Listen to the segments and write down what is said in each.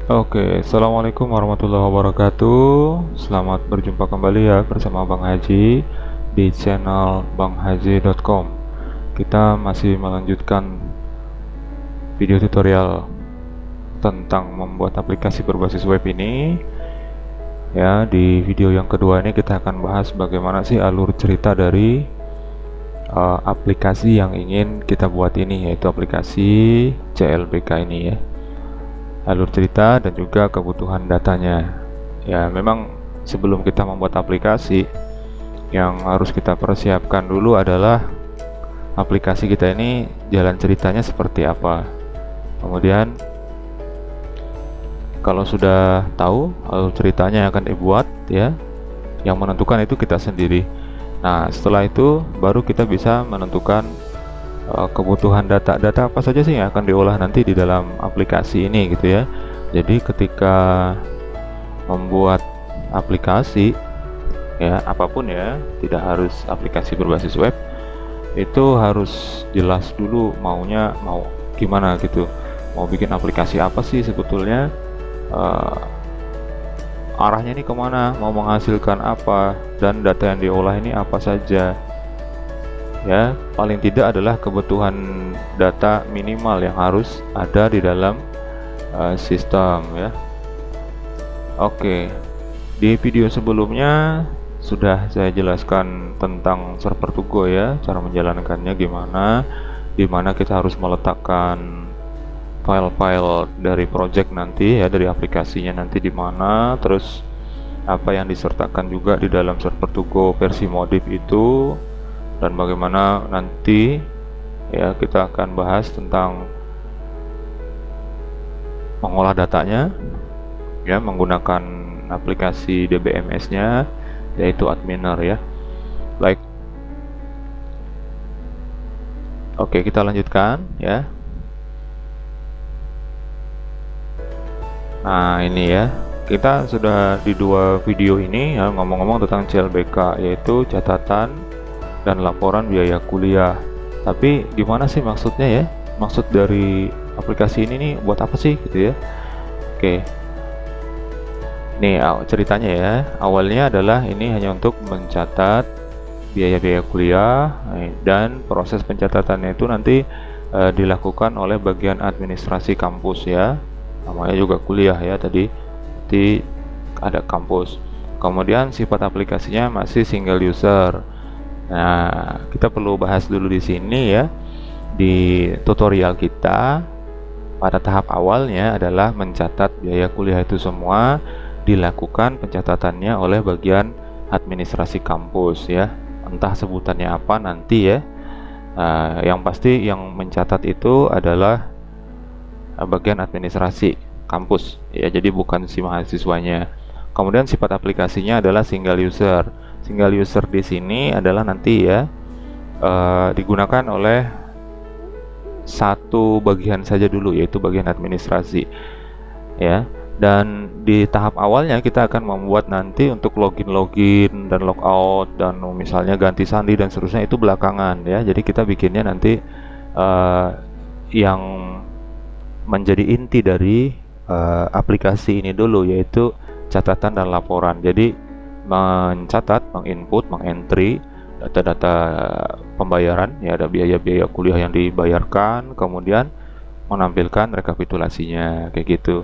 Oke, Assalamualaikum warahmatullahi wabarakatuh. Selamat berjumpa kembali ya bersama Bang Haji di channel banghaji.com. Kita masih melanjutkan video tutorial tentang membuat aplikasi berbasis web ini. Ya, di video yang kedua ini kita akan bahas bagaimana sih alur cerita dari aplikasi yang ingin kita buat ini, yaitu aplikasi CLBK ini ya. Alur cerita dan juga kebutuhan datanya. Ya, memang sebelum kita membuat aplikasi, yang harus kita persiapkan dulu adalah aplikasi kita ini jalan ceritanya seperti apa. Kemudian kalau sudah tahu alur ceritanya yang akan dibuat ya, yang menentukan itu kita sendiri. Nah, setelah itu baru kita bisa menentukan kebutuhan data apa saja sih yang akan diolah nanti di dalam aplikasi ini gitu ya. Jadi ketika membuat aplikasi ya, apapun ya, tidak harus aplikasi berbasis web, itu harus jelas dulu maunya mau gimana gitu. Mau bikin aplikasi apa sih sebetulnya, arahnya ini kemana, mau menghasilkan apa, dan data yang diolah ini apa saja ya. Paling tidak adalah kebutuhan data minimal yang harus ada di dalam sistem ya. Oke, di video sebelumnya sudah saya jelaskan tentang server to go ya, cara menjalankannya gimana, dimana kita harus meletakkan file-file dari project nanti ya, dari aplikasinya nanti di mana, terus apa yang disertakan juga di dalam server to go versi modif itu, dan bagaimana nanti ya kita akan bahas tentang mengolah datanya ya menggunakan aplikasi DBMS-nya, yaitu Adminer ya. Baik. Oke, kita lanjutkan ya. Nah, ini ya. Kita sudah di dua video ini ya ngomong-ngomong tentang CLBK, yaitu catatan dan laporan biaya kuliah. Tapi gimana sih maksudnya ya? Maksud dari aplikasi ini nih buat apa sih gitu ya? Oke. Nih ceritanya ya. Awalnya adalah ini hanya untuk mencatat biaya-biaya kuliah, dan proses pencatatannya itu nanti dilakukan oleh bagian administrasi kampus ya. Namanya juga kuliah ya tadi. Nanti ada kampus. Kemudian sifat aplikasinya masih single user. Nah, kita perlu bahas dulu di sini ya. Di tutorial kita pada tahap awalnya adalah mencatat biaya kuliah itu semua dilakukan pencatatannya oleh bagian administrasi kampus ya. Entah sebutannya apa nanti ya. Yang pasti yang mencatat itu adalah bagian administrasi kampus ya. Jadi bukan si mahasiswanya. Kemudian sifat aplikasinya adalah single user. Single user di sini adalah nanti ya digunakan oleh satu bagian saja dulu, yaitu bagian administrasi ya. Dan di tahap awalnya kita akan membuat nanti untuk login dan logout dan misalnya ganti sandi dan seterusnya itu belakangan ya. Jadi kita bikinnya nanti yang menjadi inti dari aplikasi ini dulu, yaitu catatan dan laporan. Jadi mencatat, menginput, mengentry data-data pembayaran ya, ada biaya-biaya kuliah yang dibayarkan, kemudian menampilkan rekapitulasinya kayak gitu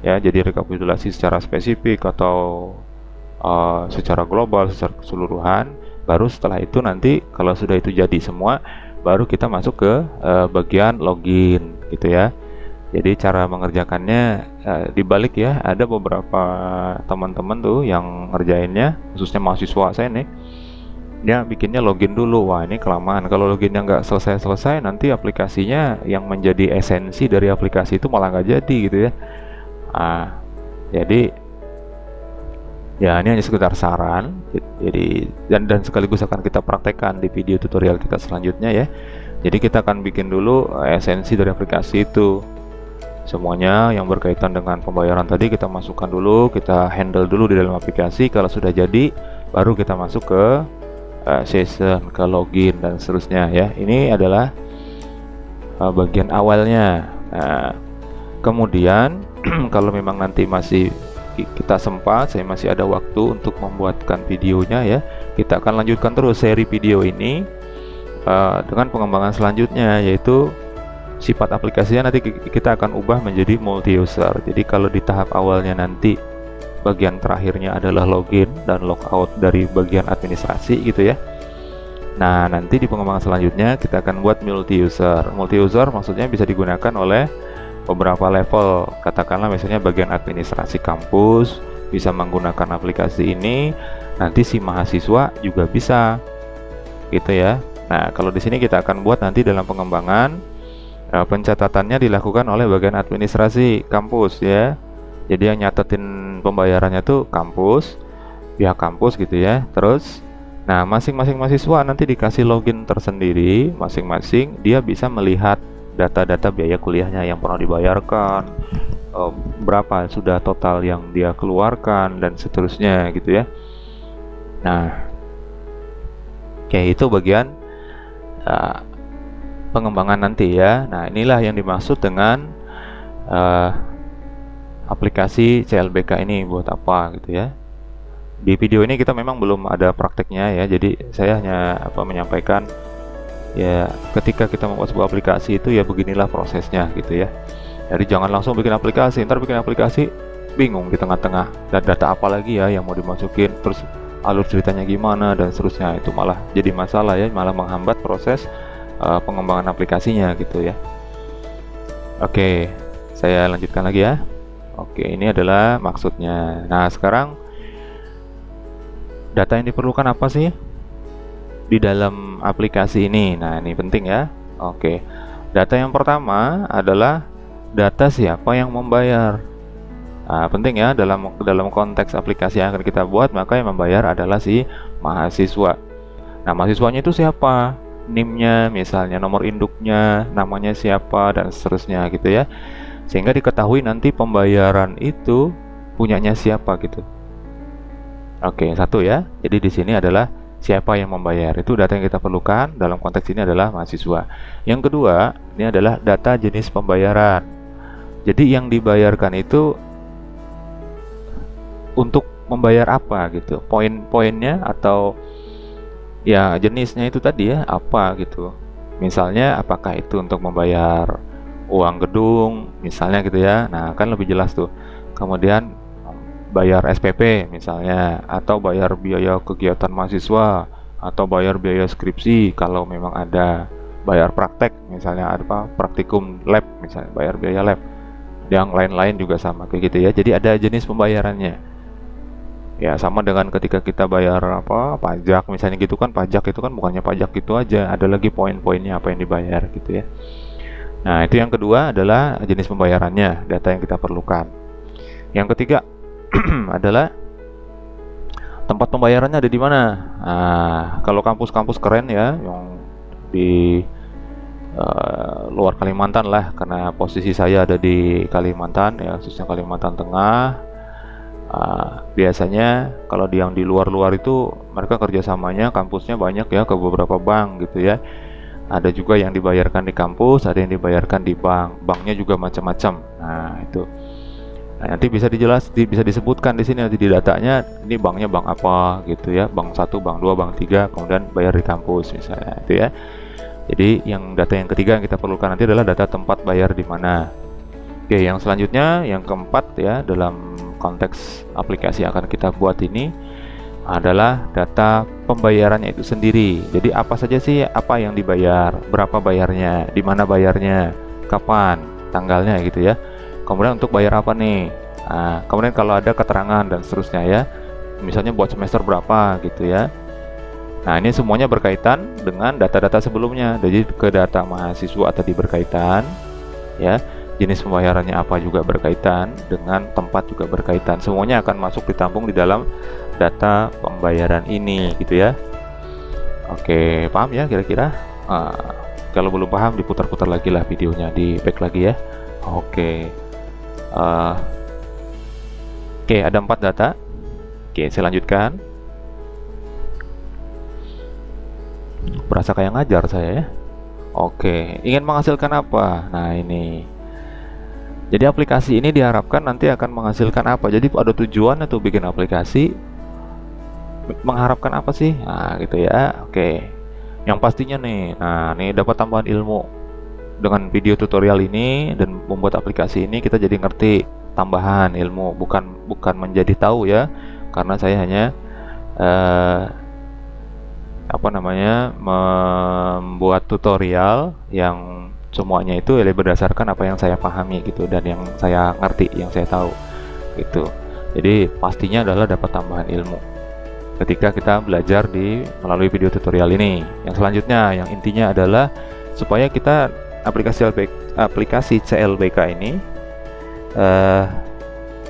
ya. Jadi rekapitulasi secara spesifik atau secara global, secara keseluruhan. Baru setelah itu nanti kalau sudah itu jadi semua, baru kita masuk ke bagian login gitu ya. Jadi cara mengerjakannya dibalik ya. Ada beberapa teman-teman tuh yang ngerjainnya, khususnya mahasiswa saya nih, dia bikinnya login dulu. Wah, ini kelamaan. Kalau loginnya nggak selesai-selesai, nanti aplikasinya yang menjadi esensi dari aplikasi itu malah nggak jadi gitu ya. Jadi ya ini hanya sekedar saran. Jadi dan sekaligus akan kita praktekkan di video tutorial kita selanjutnya ya. Jadi kita akan bikin dulu esensi dari aplikasi itu. Semuanya yang berkaitan dengan pembayaran tadi kita masukkan dulu, kita handle dulu di dalam aplikasi. Kalau sudah jadi, baru kita masuk ke session, ke login dan seterusnya ya. Ini adalah bagian awalnya. Kemudian kalau memang nanti masih kita sempat, saya masih ada waktu untuk membuatkan videonya ya, kita akan lanjutkan terus seri video ini dengan pengembangan selanjutnya, yaitu sifat aplikasinya nanti kita akan ubah menjadi multi user. Jadi kalau di tahap awalnya nanti bagian terakhirnya adalah login dan logout dari bagian administrasi gitu ya. Nah, nanti di pengembangan selanjutnya kita akan buat multi user. Multi user maksudnya bisa digunakan oleh beberapa level. Katakanlah misalnya bagian administrasi kampus bisa menggunakan aplikasi ini, nanti si mahasiswa juga bisa gitu ya. Nah, kalau di sini kita akan buat nanti dalam pengembangan pencatatannya dilakukan oleh bagian administrasi kampus ya. Jadi yang nyatetin pembayarannya tuh kampus, pihak kampus gitu ya. Terus nah, masing-masing mahasiswa nanti dikasih login tersendiri, masing-masing dia bisa melihat data-data biaya kuliahnya yang pernah dibayarkan, berapa sudah total yang dia keluarkan dan seterusnya gitu ya. Nah, kayak itu bagian pengembangan nanti ya. Nah, inilah yang dimaksud dengan aplikasi CLBK ini buat apa gitu ya. Di video ini kita memang belum ada prakteknya ya, jadi saya hanya menyampaikan ya, ketika kita membuat sebuah aplikasi itu ya beginilah prosesnya gitu ya. Jadi jangan langsung bikin aplikasi, ntar bikin aplikasi bingung di tengah-tengah, dan data apa lagi ya yang mau dimasukin, terus alur ceritanya gimana dan seterusnya, itu malah jadi masalah ya, malah menghambat proses pengembangan aplikasinya gitu ya. Oke, saya lanjutkan lagi ya. Oke, ini adalah maksudnya. Nah, sekarang data yang diperlukan apa sih di dalam aplikasi ini? Nah, ini penting ya. Oke, data yang pertama adalah data siapa yang membayar. Nah, penting ya, dalam konteks aplikasi yang akan kita buat, maka yang membayar adalah si mahasiswa. Nah, mahasiswanya itu siapa? NIM-nya misalnya, nomor induknya, namanya siapa, dan seterusnya gitu ya, sehingga diketahui nanti pembayaran itu punyanya siapa gitu. Oke, satu ya, jadi di sini adalah siapa yang membayar, itu data yang kita perlukan dalam konteks ini adalah mahasiswa. Yang kedua, ini adalah data jenis pembayaran. Jadi yang dibayarkan itu untuk membayar apa gitu, poin-poinnya atau ya jenisnya itu tadi ya, apa gitu. Misalnya apakah itu untuk membayar uang gedung misalnya gitu ya, nah kan lebih jelas tuh. Kemudian bayar SPP misalnya, atau bayar biaya kegiatan mahasiswa, atau bayar biaya skripsi kalau memang ada, bayar praktek misalnya apa praktikum lab misalnya, bayar biaya lab. Yang lain-lain juga sama kayak gitu ya, jadi ada jenis pembayarannya. Ya sama dengan ketika kita bayar pajak misalnya gitu kan, pajak itu kan bukannya pajak gitu aja, ada lagi poin-poinnya apa yang dibayar gitu ya. Nah, itu yang kedua adalah jenis pembayarannya, data yang kita perlukan. Yang ketiga adalah tempat pembayarannya ada di mana. Nah, kalau kampus-kampus keren ya yang di luar Kalimantan lah, karena posisi saya ada di Kalimantan ya, khususnya Kalimantan Tengah. Biasanya kalau yang di luar-luar itu mereka kerjasamanya kampusnya banyak ya, ke beberapa bank gitu ya. Ada juga yang dibayarkan di kampus, ada yang dibayarkan di bank. Banknya juga macam-macam. Nah, itu. Nah, nanti bisa bisa disebutkan di sini nanti di datanya, ini banknya bank apa gitu ya. Bank 1, bank 2, bank 3, kemudian bayar di kampus misalnya itu ya. Jadi yang data yang ketiga yang kita perlukan nanti adalah data tempat bayar di mana. Oke, yang selanjutnya yang keempat ya dalam konteks aplikasi yang akan kita buat ini adalah data pembayarannya itu sendiri. Jadi apa saja sih apa yang dibayar, berapa bayarnya, di mana bayarnya, kapan, tanggalnya gitu ya. Kemudian untuk bayar apa nih? Nah, kemudian kalau ada keterangan dan seterusnya ya. Misalnya buat semester berapa gitu ya. Nah, ini semuanya berkaitan dengan data-data sebelumnya. Jadi ke data mahasiswa tadi berkaitan ya. Jenis pembayarannya apa juga berkaitan, dengan tempat juga berkaitan. Semuanya akan masuk ditampung di dalam data pembayaran ini gitu ya. Oke, paham ya kira-kira? Kalau belum paham diputar-putar lagi lah videonya, di back lagi ya. Oke. Oke, ada 4 data. Oke, saya lanjutkan. Berasa kayak ngajar saya ya. Oke, ingin menghasilkan apa? Nah, ini Jadi aplikasi ini diharapkan nanti akan menghasilkan apa? Jadi ada tujuan tuh bikin aplikasi, mengharapkan apa sih? Nah, gitu ya. Oke. Yang pastinya nih, nah nih dapat tambahan ilmu. Dengan video tutorial ini dan membuat aplikasi ini kita jadi ngerti tambahan ilmu, bukan menjadi tahu ya. Karena saya hanya membuat tutorial yang semuanya itu berdasarkan apa yang saya pahami gitu, dan yang saya ngerti, yang saya tahu gitu. Jadi pastinya adalah dapat tambahan ilmu ketika kita belajar melalui video tutorial ini. Yang selanjutnya, yang intinya adalah supaya kita aplikasi CLBK ini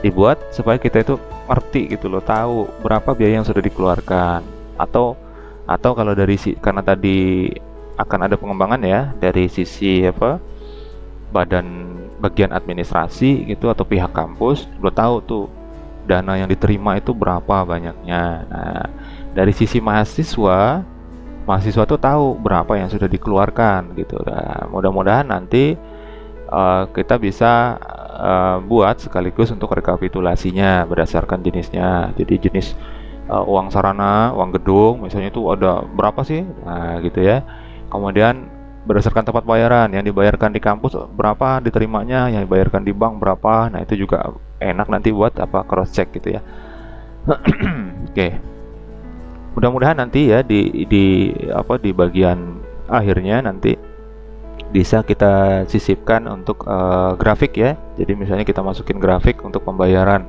dibuat supaya kita itu ngerti gitu loh, tahu berapa biaya yang sudah dikeluarkan, atau kalau dari karena tadi akan ada pengembangan ya dari sisi bagian administrasi gitu atau pihak kampus udah tahu tuh dana yang diterima itu berapa banyaknya. Nah, dari sisi mahasiswa tuh tahu berapa yang sudah dikeluarkan gitu. Nah, mudah-mudahan nanti kita bisa buat sekaligus untuk rekapitulasinya berdasarkan jenisnya. Jadi jenis uang sarana, uang gedung misalnya itu ada berapa sih, nah gitu ya. Kemudian berdasarkan tempat bayaran, yang dibayarkan di kampus berapa diterimanya, yang dibayarkan di bank berapa. Nah itu juga enak nanti buat cross check gitu ya. Oke, mudah-mudahan nanti ya di bagian akhirnya nanti bisa kita sisipkan untuk grafik ya. Jadi misalnya kita masukin grafik untuk pembayaran,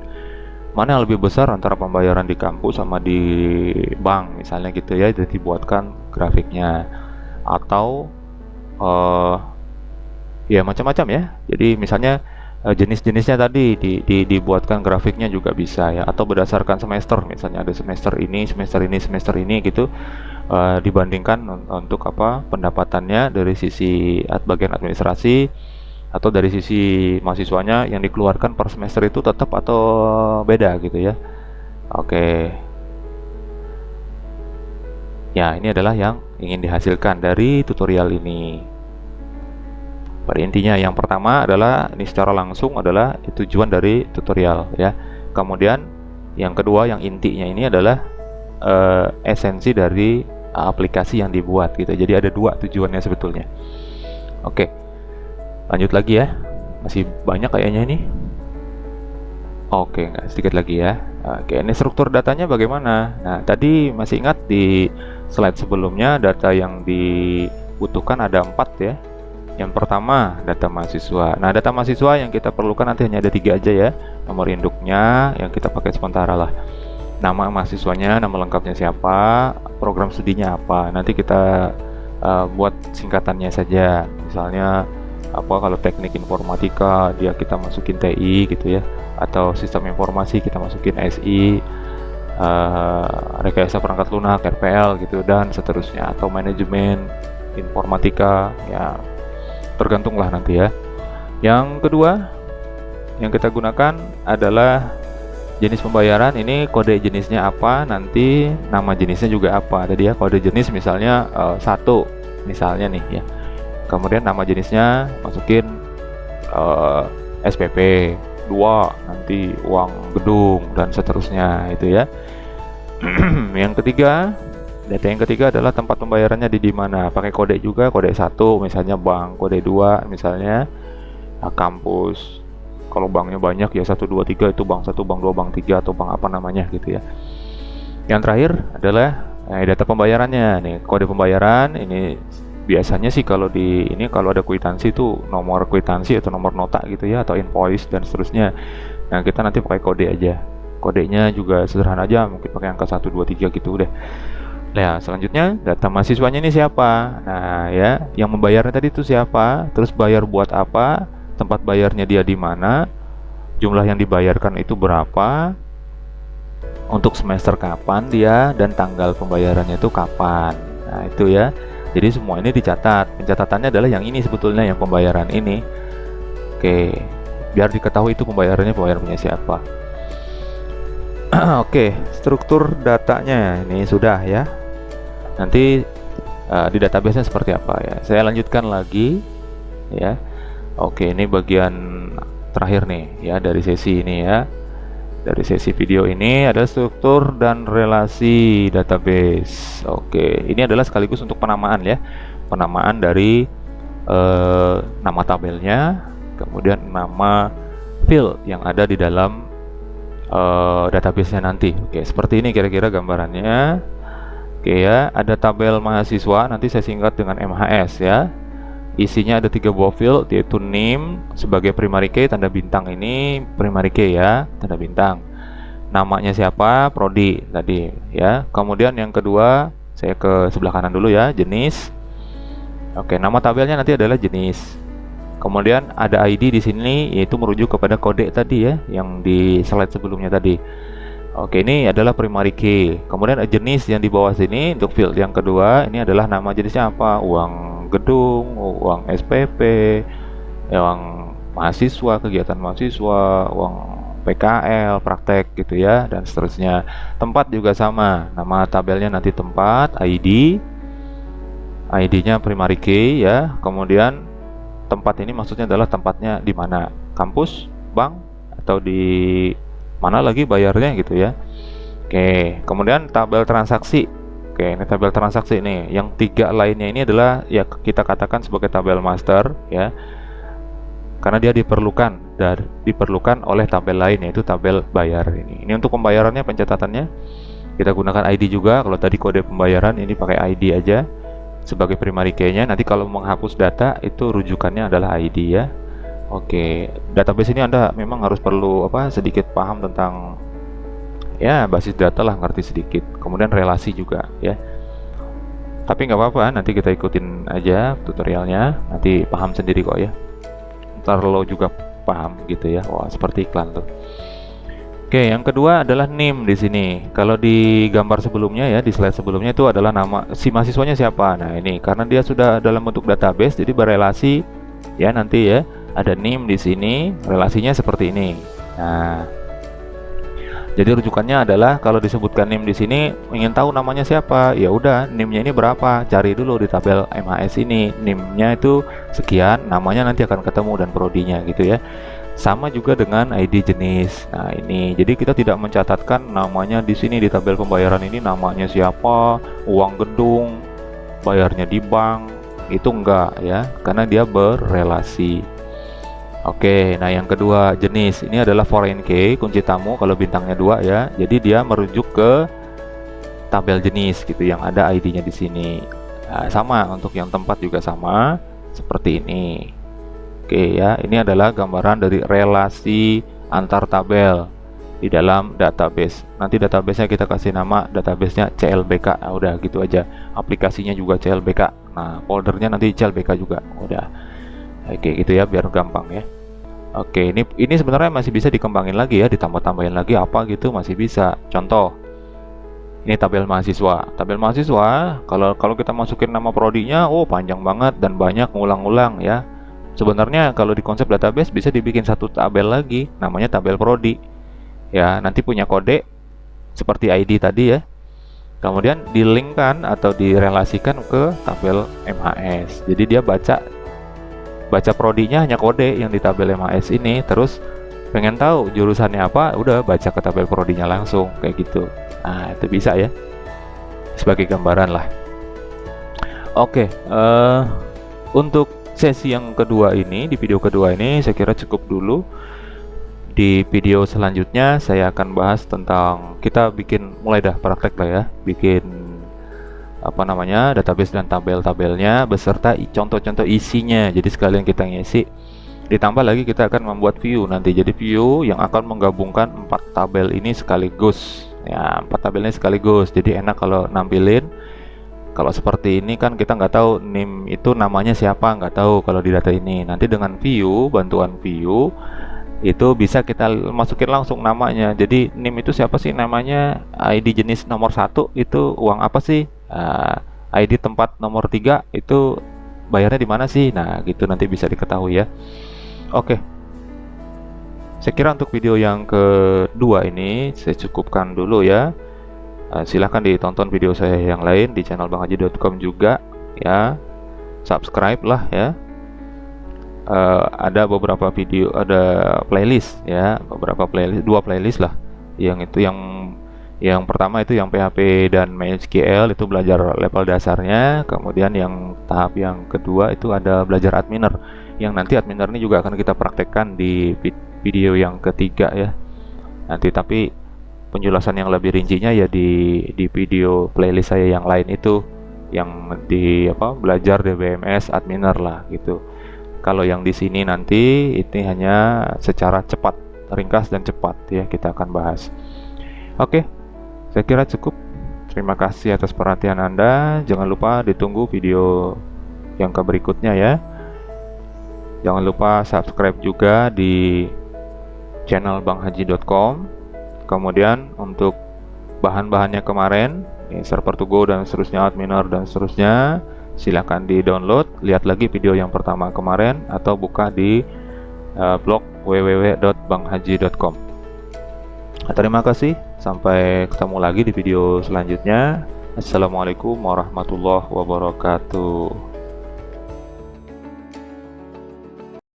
mana yang lebih besar antara pembayaran di kampus sama di bank misalnya gitu ya, jadi dibuatkan grafiknya. Atau ya macam-macam ya, jadi misalnya jenis-jenisnya tadi dibuatkan grafiknya juga bisa ya, atau berdasarkan semester, misalnya ada semester ini gitu, dibandingkan untuk pendapatannya dari sisi bagian administrasi atau dari sisi mahasiswanya yang dikeluarkan per semester itu tetap atau beda gitu ya. Oke. Ya, ini adalah yang ingin dihasilkan dari tutorial ini. Pada intinya yang pertama adalah ini secara langsung adalah tujuan dari tutorial ya. Kemudian yang kedua, yang intinya ini adalah esensi dari aplikasi yang dibuat gitu. Jadi ada dua tujuannya sebetulnya. Oke. Lanjut lagi ya, masih banyak kayaknya ini. Oke, sedikit lagi ya. Oke, ini struktur datanya bagaimana? Nah, tadi masih ingat di slide sebelumnya data yang dibutuhkan ada 4 ya. Yang pertama data mahasiswa. Nah, data mahasiswa yang kita perlukan nanti hanya ada 3 aja ya. Nomor induknya yang kita pakai sementara lah. Nama mahasiswanya, nama lengkapnya siapa, program studinya apa. Nanti kita buat singkatannya saja. Misalnya kalau teknik informatika kita masukin TI gitu ya, atau sistem informasi kita masukin SI, rekayasa perangkat lunak RPL gitu, dan seterusnya, atau manajemen informatika ya, tergantunglah nanti ya. Yang kedua yang kita gunakan adalah jenis pembayaran. Ini kode jenisnya apa, nanti nama jenisnya juga apa. Tadi ya kode jenis misalnya 1 misalnya nih ya. Kemudian nama jenisnya masukin SPP, 2 nanti uang gedung, dan seterusnya itu ya. Yang ketiga, data yang ketiga adalah tempat pembayarannya di mana. Pakai kode juga, kode 1 misalnya bank, kode 2 misalnya kampus. Kalau banknya banyak ya 1, 2, 3 itu bank 1, bank 2, bank 3, atau bank apa namanya gitu ya. Yang terakhir adalah data pembayarannya. Nih kode pembayaran ini biasanya sih kalau ada kwitansi itu nomor kwitansi atau nomor nota gitu ya, atau invoice dan seterusnya. Nah, kita nanti pakai kode aja. Kodenya juga sederhana aja, mungkin pakai angka 1, 2, 3 gitu udah. Nah, selanjutnya data mahasiswanya ini siapa? Nah, ya, yang membayarnya tadi itu siapa? Terus bayar buat apa? Tempat bayarnya dia di mana? Jumlah yang dibayarkan itu berapa? Untuk semester kapan dia, dan tanggal pembayarannya itu kapan? Nah, itu ya. Jadi semua ini dicatat. Pencatatannya adalah yang ini sebetulnya, yang pembayaran ini. Oke, biar diketahui itu pembayaran punya siapa. Oke, struktur datanya ini sudah ya. Nanti di database-nya seperti apa ya. Saya lanjutkan lagi ya. Oke, ini bagian terakhir nih ya dari sesi ini ya. Dari sesi video ini ada struktur dan relasi database. Oke, ini adalah sekaligus untuk penamaan ya. Penamaan dari nama tabelnya, kemudian nama field yang ada di dalam database-nya nanti. Oke, seperti ini kira-kira gambarannya. Oke ya, ada tabel mahasiswa, nanti saya singkat dengan MHS ya. Isinya ada 3 buah field, yaitu name sebagai primary key, tanda bintang ini primary key ya, tanda bintang. Namanya siapa, prodi tadi ya. Kemudian yang kedua, saya ke sebelah kanan dulu ya, jenis. Oke, nama tabelnya nanti adalah jenis. Kemudian ada ID di sini, yaitu merujuk kepada kode tadi ya, yang di slide sebelumnya tadi. Oke, ini adalah primary key. Kemudian jenis yang di bawah sini untuk field yang kedua, ini adalah nama jenisnya apa, uang gedung, uang SPP, uang mahasiswa, kegiatan mahasiswa, uang PKL, praktek gitu ya, dan seterusnya. Tempat juga sama, nama tabelnya nanti tempat, ID-nya primary key ya. Kemudian tempat ini maksudnya adalah tempatnya di mana, kampus, bank, atau di mana lagi bayarnya gitu ya. Oke, kemudian tabel transaksi. Oke, ini tabel transaksi ini. Yang 3 lainnya ini adalah ya kita katakan sebagai tabel master ya. Karena dia diperlukan oleh tabel lain, yaitu tabel bayar ini. Ini untuk pembayarannya, pencatatannya kita gunakan ID juga. Kalau tadi kode pembayaran, ini pakai ID aja sebagai primary key-nya. Nanti kalau menghapus data itu rujukannya adalah ID ya. Oke, database ini Anda memang harus perlu sedikit paham tentang ya basis data lah, ngerti sedikit. Kemudian relasi juga ya. Tapi nggak apa-apa, nanti kita ikutin aja tutorialnya, nanti paham sendiri kok ya. Ntar lo juga paham gitu ya. Wah, seperti iklan tuh. Oke, yang kedua adalah name di sini. Kalau di gambar sebelumnya ya, di slide sebelumnya itu adalah nama si mahasiswanya siapa. Nah, ini karena dia sudah dalam bentuk database, jadi berelasi ya nanti ya. Ada name di sini, relasinya seperti ini. Nah, jadi rujukannya adalah kalau disebutkan name di sini, ingin tahu namanya siapa, ya udah name-nya ini berapa, cari dulu di tabel MHS ini. Name-nya itu sekian, namanya nanti akan ketemu dan prodinya gitu ya. Sama juga dengan ID jenis. Nah, ini jadi kita tidak mencatatkan namanya di sini di tabel pembayaran ini, namanya siapa, uang gedung, bayarnya di bank, itu enggak ya, karena dia berrelasi. Oke, nah yang kedua jenis ini adalah foreign key, kunci tamu kalau bintangnya 2 ya. Jadi dia merujuk ke tabel jenis gitu yang ada ID-nya di sini. Nah, sama untuk yang tempat juga sama seperti ini. Oke ya, ini adalah gambaran dari relasi antar tabel di dalam database. Nanti database-nya kita kasih nama database-nya CLBK. Nah, udah gitu aja. Aplikasinya juga CLBK. Nah, foldernya nanti CLBK juga. Udah. Oke, gitu ya biar gampang ya. Oke, ini sebenarnya masih bisa dikembangin lagi ya, ditambah-tambahin lagi apa gitu masih bisa. Contoh, ini tabel mahasiswa. Tabel mahasiswa, kalau kita masukin nama prodinya, oh panjang banget dan banyak ngulang-ngulang ya. Sebenarnya kalau di konsep database bisa dibikin satu tabel lagi, namanya tabel prodi. Ya, nanti punya kode seperti ID tadi ya. Kemudian dilinkkan atau direlasikan ke tabel MHS. Jadi dia baca prodinya hanya kode yang di tabel MHS ini, terus pengen tahu jurusannya apa, udah baca ke tabel prodinya langsung kayak gitu. Nah, itu bisa ya, sebagai gambaran lah. Oke, untuk sesi yang kedua ini, di video kedua ini saya kira cukup dulu. Di video selanjutnya saya akan bahas tentang, kita mulai dah praktek lah ya, bikin database dan tabel-tabelnya beserta contoh-contoh isinya. Jadi sekalian kita ngisi, ditambah lagi kita akan membuat view nanti. Jadi view yang akan menggabungkan 4 tabel ini sekaligus ya, 4 tabelnya sekaligus. Jadi enak kalau nampilin. Kalau seperti ini kan kita nggak tahu name itu namanya siapa, nggak tahu kalau di data ini. Nanti dengan view, bantuan view itu bisa kita masukin langsung namanya. Jadi name itu siapa sih namanya, ID jenis nomor 1 itu uang apa sih, ID tempat nomor 3 itu bayarnya di mana sih. Nah gitu nanti bisa diketahui ya. Oke, saya kira untuk video yang kedua ini saya cukupkan dulu ya. Silahkan ditonton video saya yang lain di channel banghaji.com juga ya, subscribe lah ya. ada beberapa video, ada playlist ya, beberapa playlist, 2 playlist lah. Yang pertama itu yang PHP dan MySQL, itu belajar level dasarnya. Kemudian yang tahap yang kedua itu ada belajar adminer, yang nanti adminer ini juga akan kita praktekkan di video yang ketiga ya nanti. Tapi penjelasan yang lebih rincinya ya di video playlist saya yang lain itu, yang di belajar DBMS adminer lah gitu. Kalau yang di sini nanti ini hanya secara cepat, ringkas dan cepat ya, kita akan bahas. Oke, saya kira cukup. Terima kasih atas perhatian Anda. Jangan lupa ditunggu video yang berikutnya ya. Jangan lupa subscribe juga di channel banghaji.com. Kemudian untuk bahan-bahannya kemarin, server to go dan seterusnya, adminer dan seterusnya, silahkan di download, lihat lagi video yang pertama kemarin, atau buka di blog www.banghaji.com. Terima kasih, sampai ketemu lagi di video selanjutnya. Assalamualaikum warahmatullahi wabarakatuh.